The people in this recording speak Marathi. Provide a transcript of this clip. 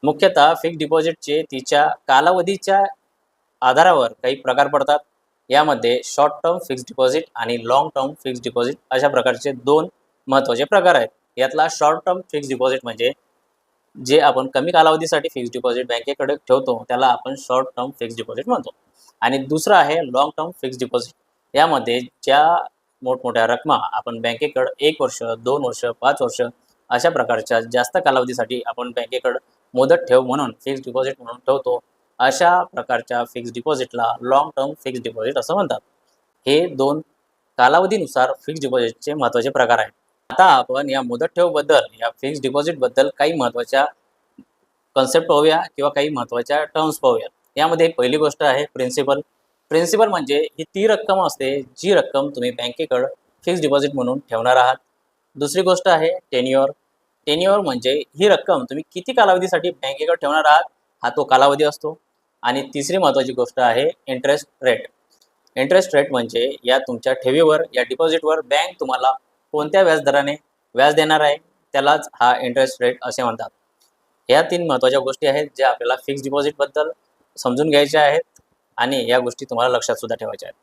मुख्यतः फिक्स्ड डिपॉझिटचे तिच्या कालावधीच्या आधारावर काही प्रकार पडतात. यामध्ये शॉर्ट टर्म फिक्स्ड डिपॉझिट आणि लाँग टर्म फिक्स्ड डिपॉझिट अशा प्रकारचे दोन महत्त्वाचे प्रकार आहेत. यातला शॉर्ट टर्म फिक्स्ड डिपॉझिट म्हणजे जे आपण कमी कालावधीसाठी फिक्स्ड डिपॉझिट बँकेकडे ठेवतो त्याला आपण शॉर्ट टर्म फिक्स्ड डिपॉझिट म्हणतो. आणि दुसरं आहे लाँग टर्म फिक्स्ड डिपॉझिट. यामध्ये ज्या मोठमोठ्या रकमा आपण बँकेकडे 1 वर्ष, 2 वर्ष, 5 वर्ष अशा प्रकारच्या जास्त कालावधीसाठी आपण बँकेकडे मुदत ठेव म्हणून फिक्स्ड डिपॉझिट म्हणून ठेवतो. अशा प्रकारच्या फिक्स्ड डिपॉझिटला लाँग टर्म फिक्स्ड डिपॉझिट असं म्हणतात. हे 2 कालावधीनुसार फिक्स्ड डिपॉझिटचे महत्त्वाचे प्रकार आहेत. आता आपण या मुदत ठेवबद्दल, या फिक्स्ड डिपॉझिटबद्दल काही महत्त्वाच्या कन्सेप्ट पाहूया किंवा काही महत्त्वाच्या टर्म्स पाहूया. यामध्ये पहिली गोष्ट आहे प्रिन्सिपल. प्रिन्सिपल म्हणजे ही ती रक्कम असते, जी रक्कम तुम्ही बँकेकडे फिक्स्ड डिपॉझिट म्हणून ठेवणार आहात. दुसरी गोष्ट आहे टेन्युअर. टेन्युअर म्हणजे ही रक्कम तुम्ही किती कालावधीसाठी बँकेकडे ठेवणार आहात, हा तो कालावधी असतो. आणि तिसरी महत्त्वाची गोष्ट आहे इंटरेस्ट रेट. इंटरेस्ट रेट म्हणजे या तुमच्या ठेवीवर, या डिपॉझिटवर बँक तुम्हाला कोणत्या व्याजदराने व्याज देणार आहे, त्यालाच हा इंटरेस्ट रेट असे म्हणतात. ह्या 3 महत्त्वाच्या गोष्टी आहेत, ज्या आपल्याला फिक्स्ड डिपॉझिटबद्दल समजून घ्यायच्या आहेत आणि या गोष्टी तुम्हाला लक्षात सुद्धा ठेवायच्या आहेत.